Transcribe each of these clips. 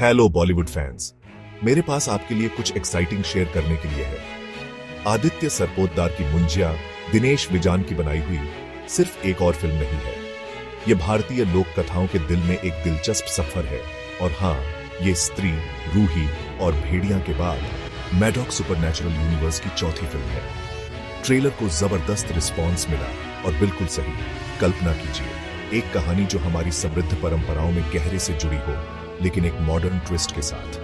Hello Bollywood fans, मेरे पास आपके लिए कुछ एक्साइटिंग शेयर करने के लिए है। आदित्य सरपोतदार की मुंजिया दिनेश विजान की बनाई हुई सिर्फ एक और फिल्म नहीं है। यह भारतीय लोक कथाओं के दिल में एक दिलचस्प सफर है। और हाँ, ये स्त्री, रूही और भेड़िया के बाद मैडॉक सुपरनैचुरल यूनिवर्स की चौथी फिल्म है। ट्रेलर को जबरदस्त रिस्पॉन्स मिला और बिल्कुल सही। कल्पना कीजिए, एक कहानी जो हमारी समृद्ध परंपराओं में गहरे से जुड़ी हो, लेकिन एक मॉडर्न ट्विस्ट के साथ।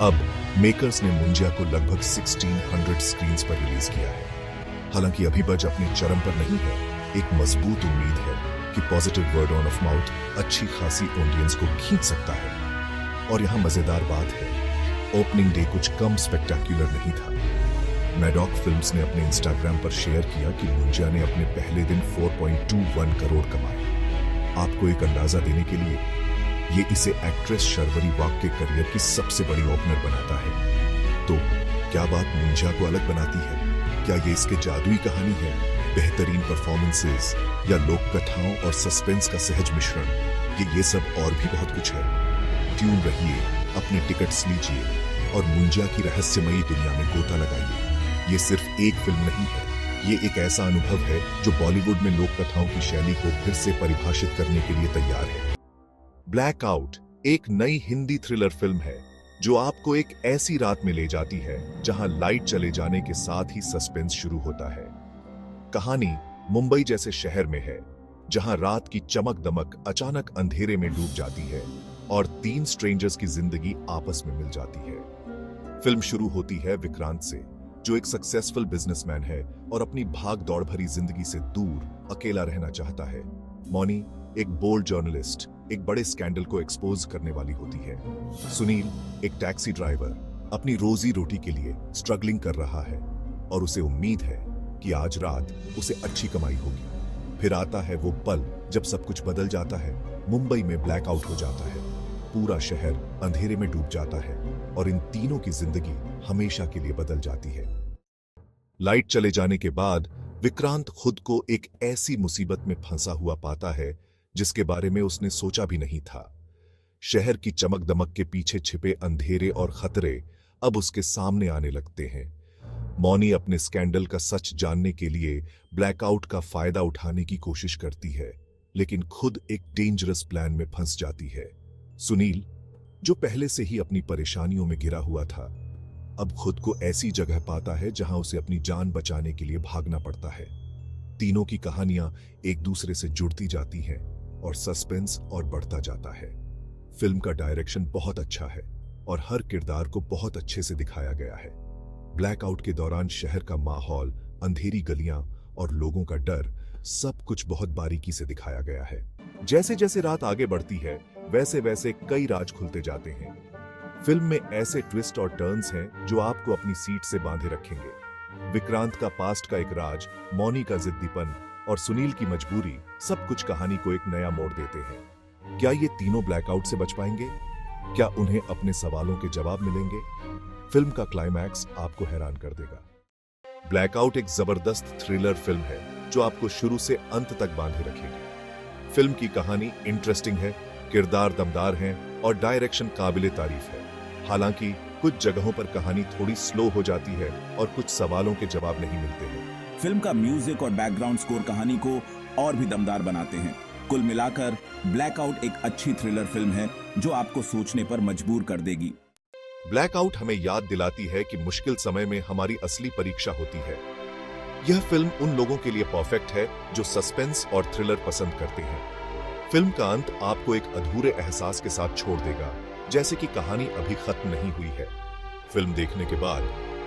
अब मेकर्स ने मुंजिया को लगभग 1600 स्क्रीन्स पर रिलीज किया है। हालांकि अभी बज अपने चरम पर नहीं है, एक मजबूत उम्मीद है कि positive word on off mouth अच्छी खासी ऑडियंस को खींच सकता है। और यहां मजेदार बात है, ओपनिंग डे कुछ कम स्पेक्टेक्युलर नहीं था। मैडॉक फिल्म्स ने अपने इंस्टाग्राम पर शेयर किया कि मुंजिया ने अपने पहले दिन 4.21 करोड़ कमाए। आपको एक अंदाजा देने के लिए, ये इसे एक्ट्रेस शर्वरी वाघ के करियर की सबसे बड़ी ओपनर बनाता है। तो क्या बात मुंजिया को अलग बनाती है? क्या ये इसके जादुई कहानी है, बेहतरीन परफॉर्मेंसेस या लोक कथाओं और सस्पेंस का सहज मिश्रण? ये सब और भी बहुत कुछ है। ट्यून रहिए, अपने टिकट्स लीजिए और मुंजिया की रहस्यमयी दुनिया में गोता लगाइए। ये सिर्फ एक फिल्म नहीं है, ये एक ऐसा अनुभव है जो बॉलीवुड में लोक कथाओं की शैली को फिर से परिभाषित करने के लिए तैयार है। ब्लैकआउट एक नई हिंदी थ्रिलर फिल्म है जो आपको एक ऐसी रात में ले जाती है जहां लाइट चले जाने के साथ ही सस्पेंस शुरू होता है। कहानी मुंबई जैसे शहर में है, जहां रात की चमक दमक अचानक अंधेरे में डूब जाती है और 3 स्ट्रेंजर्स की जिंदगी आपस में मिल जाती है। फिल्म शुरू होती है विक्रांत से, जो एक सक्सेसफुल बिजनेसमैन है और अपनी भाग दौड़ भरी जिंदगी से दूर अकेला रहना चाहता है। मौनी एक बोल्ड जर्नलिस्ट, एक बड़े स्कैंडल को एक्सपोज करने वाली होती है। सुनील एक टैक्सी ड्राइवर, अपनी रोजी रोटी के लिए स्ट्रगलिंग कर रहा है और उसे उम्मीद है कि आज रात उसे अच्छी कमाई होगी। फिर आता है वो पल जब सब कुछ बदल जाता है। मुंबई में ब्लैकआउट हो जाता है, पूरा शहर अंधेरे में डूब जाता है और इन तीनों की जिंदगी हमेशा के लिए बदल जाती है। लाइट चले जाने के बाद विक्रांत खुद को एक ऐसी मुसीबत में फंसा हुआ पाता है जिसके बारे में उसने सोचा भी नहीं था। शहर की चमक दमक के पीछे छिपे अंधेरे और खतरे अब उसके सामने आने लगते हैं। मौनी अपने स्कैंडल का सच जानने के लिए ब्लैकआउट का फायदा उठाने की कोशिश करती है, लेकिन खुद एक डेंजरस प्लान में फंस जाती है। सुनील, जो पहले से ही अपनी परेशानियों में घिरा हुआ था, अब खुद को ऐसी जगह पाता है जहां उसे अपनी जान बचाने के लिए भागना पड़ता है। तीनों की कहानियां एक दूसरे से जुड़ती जाती हैं और सस्पेंस और बढ़ता जाता है। फिल्म का डायरेक्शन बहुत अच्छा है और हर किरदार को बहुत अच्छे से दिखाया गया है। ब्लैकआउट के दौरान शहर का माहौल, अंधेरी गलियां और लोगों का डर, सब कुछ बहुत बारीकी से दिखाया गया है। जैसे जैसे रात आगे बढ़ती है, वैसे वैसे कई राज खुलते जाते हैं। फिल्म में ऐसे ट्विस्ट और टर्न्स हैं जो आपको अपनी सीट से बांधे रखेंगे। विक्रांत का पास्ट का एक राज, मौनी का जिद्दीपन और सुनील की मजबूरी, सब कुछ कहानी को एक नया मोड़ देते हैं। क्या ये तीनों ब्लैकआउट से बच पाएंगे? क्या उन्हें अपने सवालों के जवाब मिलेंगे? फिल्म का क्लाइमैक्स आपको हैरान कर देगा। ब्लैकआउट एक जबरदस्त थ्रिलर फिल्म है जो आपको शुरू से अंत तक बांधे रखेगी। फिल्म की कहानी इंटरेस्टिंग है, किरदार दमदार हैं और डायरेक्शन काबिले तारीफ है। हालांकि कुछ जगहों पर कहानी थोड़ी स्लो हो जाती है और कुछ सवालों के जवाब नहीं मिलते हैं। फिल्म का म्यूजिक और बैकग्राउंड स्कोर कहानी को और भी दमदार बनाते हैं। कुल मिलाकर ब्लैकआउट एक अच्छी थ्रिलर फिल्म है जो आपको सोचने पर मजबूर कर देगी। ब्लैकआउट हमें याद दिलाती है कि मुश्किल समय में हमारी असली परीक्षा होती है। यह फिल्म उन लोगों के लिए परफेक्ट है जो सस्पेंस और थ्रिलर पसंद करते हैं। फिल्म का अंत आपको एक अधूरे एहसास के साथ छोड़ देगा, जैसे कि कहानी अभी खत्म नहीं हुई है। फिल्म देखने के बाद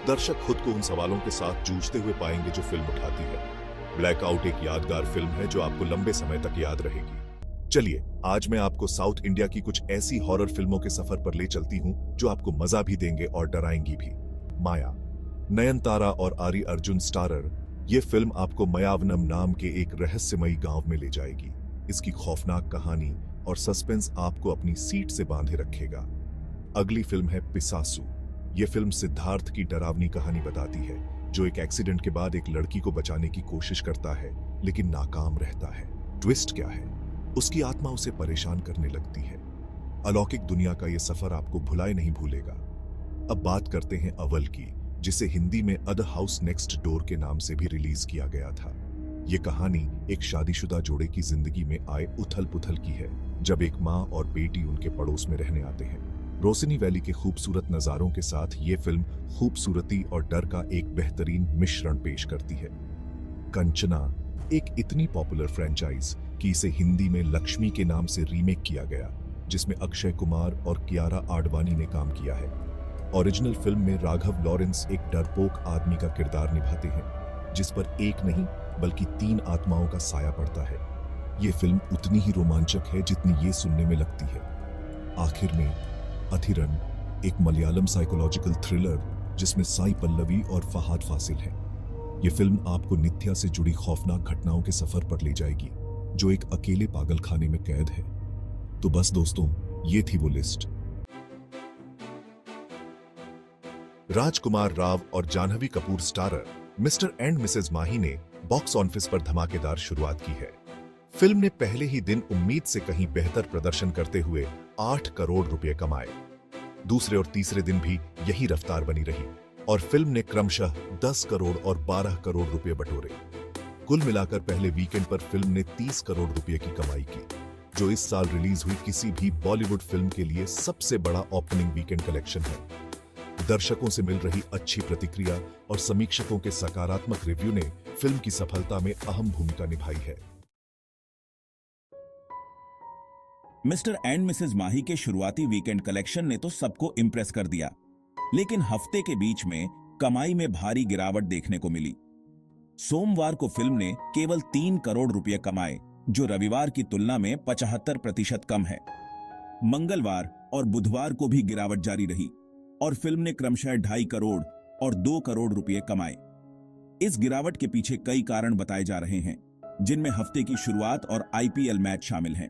दर्शक खुद को उन सवालों के साथ जूझते हुए पाएंगे जो फिल्म उठाती है। ब्लैकआउट एक यादगार फिल्म है जो आपको लंबे समय तक याद रहेगी। चलिए, आज मैं आपको साउथ इंडिया की कुछ ऐसी हॉरर फिल्मों के सफर पर ले चलती हूं जो आपको मजा भी देंगे और डराएंगी भी। माया, नयनतारा और आरी अर्जुन स्टारर, ये फिल्म आपको मयावनम नाम के एक रहस्यमयी गांव में ले जाएगी। इसकी खौफनाक कहानी और सस्पेंस आपको अपनी सीट से बांधे रखेगा। अगली फिल्म है पिसासु। यह फिल्म सिद्धार्थ की डरावनी कहानी बताती है, जो एक एक्सीडेंट के बाद एक लड़की को बचाने की कोशिश करता है लेकिन नाकाम रहता है। ट्विस्ट क्या है? उसकी आत्मा उसे परेशान करने लगती है। अलौकिक दुनिया का यह सफर आपको भुलाए नहीं भूलेगा। अब बात करते हैं अव्वल की, जिसे हिंदी में अ द हाउस नेक्स्ट डोर के नाम से भी रिलीज किया गया था। ये कहानी एक शादीशुदा जोड़े की जिंदगी में आए उथल पुथल की है, जब एक माँ और बेटी उनके पड़ोस में रहने आते हैं। रोशनी वैली के खूबसूरत नजारों के साथ ये फिल्म खूबसूरती और डर का एक बेहतरीन मिश्रण पेश करती है। कंचना एक इतनी पॉपुलर फ्रेंचाइज कि इसे हिंदी में लक्ष्मी के नाम से रीमेक किया गया, जिसमें अक्षय कुमार और कियारा आडवाणी ने काम किया है। ओरिजिनल फिल्म में राघव लॉरेंस एक डरपोक आदमी का किरदार निभाते हैं, जिस पर एक नहीं बल्कि 3 आत्माओं का साया पड़ता है। ये फिल्म उतनी ही रोमांचक है जितनी ये सुनने में लगती है। आखिर में अथिरन एक मलयालम साइकोलॉजिकल थ्रिलर जिसमें साई पल्लवी और फहाद फासिल हैं। ये फिल्म आपको नित्या से जुड़ी खौफनाक घटनाओं के सफर पर ले जाएगी, जो एक अकेले पागलखाने में कैद है। तो बस दोस्तों, ये थी वो लिस्ट। राजकुमार राव और Janhvi Kapoor starrer Mr and Mrs Mahi ने बॉक्स ऑफिस पर धमाकेदार शुरुआत की है। फिल्म ने पहले ही दिन उम्मीद से कहीं बेहतर प्रदर्शन करते हुए 8 करोड़ रुपए कमाए। दूसरे और तीसरे दिन भी यही रफ्तार बनी रही और फिल्म ने क्रमशः 10 करोड़ और 12 करोड़ रुपए बटोरे। कुल मिलाकर पहले वीकेंड पर फिल्म ने 30 करोड़ रुपए की कमाई की, जो इस साल रिलीज हुई किसी भी बॉलीवुड फिल्म के लिए सबसे बड़ा ओपनिंग वीकेंड कलेक्शन है। दर्शकों से मिल रही अच्छी प्रतिक्रिया और समीक्षकों के सकारात्मक रिव्यू ने फिल्म की सफलता में अहम भूमिका निभाई है। मिस्टर एंड मिसेज माही के शुरुआती वीकेंड कलेक्शन ने तो सबको इंप्रेस कर दिया, लेकिन हफ्ते के बीच में कमाई में भारी गिरावट देखने को मिली। सोमवार को फिल्म ने केवल 3 करोड़ रुपए कमाए, जो रविवार की तुलना में 75% कम है। मंगलवार और बुधवार को भी गिरावट जारी रही और फिल्म ने क्रमशः 2.5 करोड़ और 2 करोड़ रुपए कमाए। इस गिरावट के पीछे कई कारण बताए जा रहे हैं, जिनमें हफ्ते की शुरुआत और आईपीएल मैच शामिल हैं।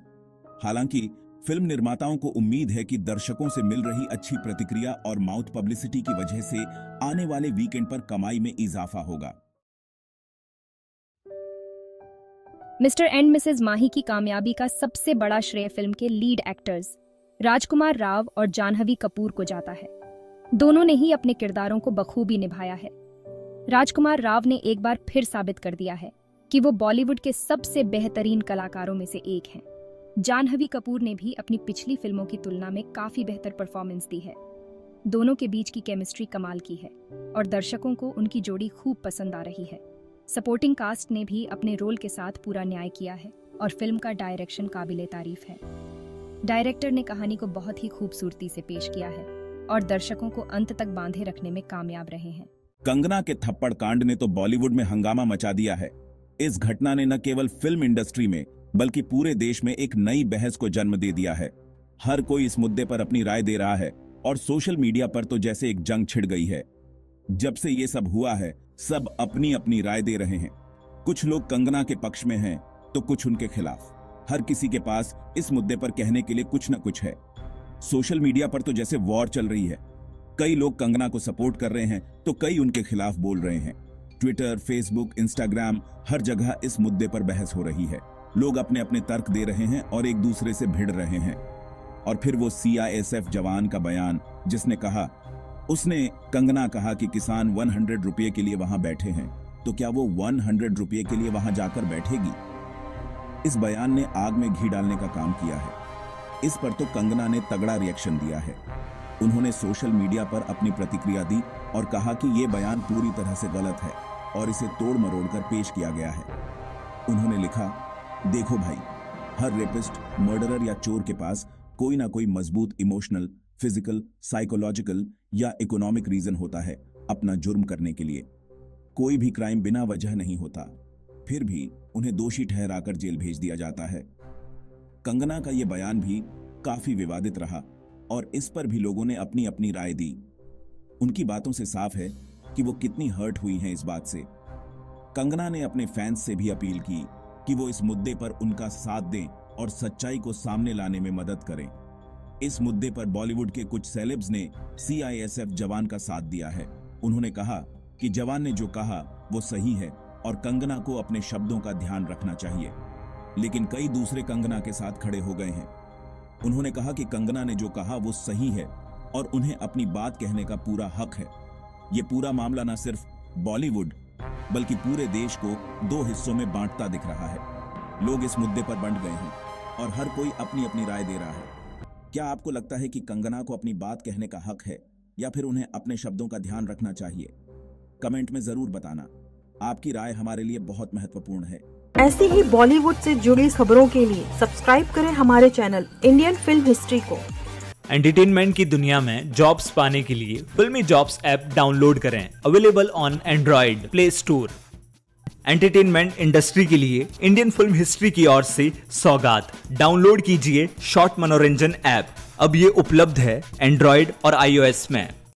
हालांकि फिल्म निर्माताओं को उम्मीद है कि दर्शकों से मिल रही अच्छी प्रतिक्रिया और माउथ पब्लिसिटी की वजह से आने वाले वीकेंड पर कमाई में इजाफा होगा। मिस्टर एंड मिसेज माही की कामयाबी का सबसे बड़ा श्रेय फिल्म के लीड एक्टर्स राजकुमार राव और जाह्नवी कपूर को जाता है। दोनों ने ही अपने किरदारों को बखूबी निभाया है। राजकुमार राव ने एक बार फिर साबित कर दिया है कि वो बॉलीवुड के सबसे बेहतरीन कलाकारों में से एक हैं। जाह्नवी कपूर ने भी अपनी पिछली फिल्मों की तुलना में काफी बेहतर परफॉर्मेंस दी है। दोनों के बीच की केमिस्ट्री कमाल की है और दर्शकों को उनकी जोड़ी खूब पसंद आ रही है। सपोर्टिंग कास्ट ने भी अपने रोल के साथ पूरा न्याय किया है और फिल्म का डायरेक्शन काबिले तारीफ है। डायरेक्टर ने कहानी को बहुत ही खूबसूरती से पेश किया है और दर्शकों को अंत तक बांधे रखने में कामयाब रहे हैं। कंगना के थप्पड़ कांड ने तो बॉलीवुड में हंगामा मचा दिया है। इस घटना ने न केवल फिल्म इंडस्ट्री में बल्कि पूरे देश में एक नई बहस को जन्म दे दिया है। हर कोई इस मुद्दे पर अपनी राय दे रहा है और सोशल मीडिया पर तो जैसे एक जंग छिड़ गई है। जब से ये सब हुआ है, सब अपनी अपनी राय दे रहे हैं। कुछ लोग कंगना के पक्ष में हैं तो कुछ उनके खिलाफ। हर किसी के पास इस मुद्दे पर कहने के लिए कुछ न कुछ है। सोशल मीडिया पर तो जैसे वॉर चल रही है। कई लोग कंगना को सपोर्ट कर रहे हैं तो कई उनके खिलाफ बोल रहे हैं। ट्विटर, फेसबुक, इंस्टाग्राम, हर जगह इस मुद्दे पर बहस हो रही है। लोग अपने अपने तर्क दे रहे हैं और एक दूसरे से भिड़ रहे हैं। और फिर वो CISF जवान का बयान, जिसने कहा, उसने कंगना कहा कि किसान 100 रुपये के लिए वहां बैठे हैं, तो क्या वो 100 रुपये के लिए वहां जाकर बैठेगी? इस बयान ने आग में घी डालने का काम किया है। इस पर तो कंगना ने तगड़ा रिएक्शन दिया है। उन्होंने सोशल मीडिया पर अपनी प्रतिक्रिया दी और कहा कि यह बयान पूरी तरह से गलत है और इसे तोड़ मरोड़ कर पेश किया गया है। उन्होंने लिखा, देखो भाई, हर रेपिस्ट, मर्डरर या चोर के पास कोई ना कोई मजबूत इमोशनल, फिजिकल, साइकोलॉजिकल या इकोनॉमिक रीजन होता है अपना जुर्म करने के लिए। कोई भी क्राइम बिना वजह नहीं होता, फिर भी उन्हें दोषी ठहराकर जेल भेज दिया जाता है। कंगना का यह बयान भी काफी विवादित रहा और इस पर भी लोगों ने अपनी अपनी राय दी। उनकी बातों से साफ है कि वो कितनी हर्ट हुई हैं इस बात से। कंगना ने अपने फैंस से भी अपील की कि वो इस मुद्दे पर उनका साथ दें और सच्चाई को सामने लाने में मदद करें। इस मुद्दे पर बॉलीवुड के कुछ सेलेब्स ने CISF जवान का साथ दिया है। उन्होंने कहा कि जवान ने जो कहा वो सही है और कंगना को अपने शब्दों का ध्यान रखना चाहिए। लेकिन कई दूसरे कंगना के साथ खड़े हो गए हैं। उन्होंने कहा कि कंगना ने जो कहा वो सही है और उन्हें अपनी बात कहने का पूरा हक है। ये पूरा मामला न सिर्फ बॉलीवुड बल्कि पूरे देश को दो हिस्सों में बांटता दिख रहा है। लोग इस मुद्दे पर बंट गए हैं और हर कोई अपनी अपनी राय दे रहा है। क्या आपको लगता है कि कंगना को अपनी बात कहने का हक है या फिर उन्हें अपने शब्दों का ध्यान रखना चाहिए? कमेंट में जरूर बताना। आपकी राय हमारे लिए बहुत महत्वपूर्ण है। ऐसी ही बॉलीवुड से जुड़ी खबरों के लिए सब्सक्राइब करें हमारे चैनल इंडियन फिल्म हिस्ट्री को। एंटरटेनमेंट की दुनिया में जॉब्स पाने के लिए फिल्मी जॉब्स ऐप डाउनलोड करें। Available on Android play store. Entertainment industry के लिए इंडियन फिल्म हिस्ट्री की ओर से सौगात। डाउनलोड कीजिए शॉर्ट मनोरंजन ऐप। अब ये उपलब्ध है एंड्रॉइड और iOS में।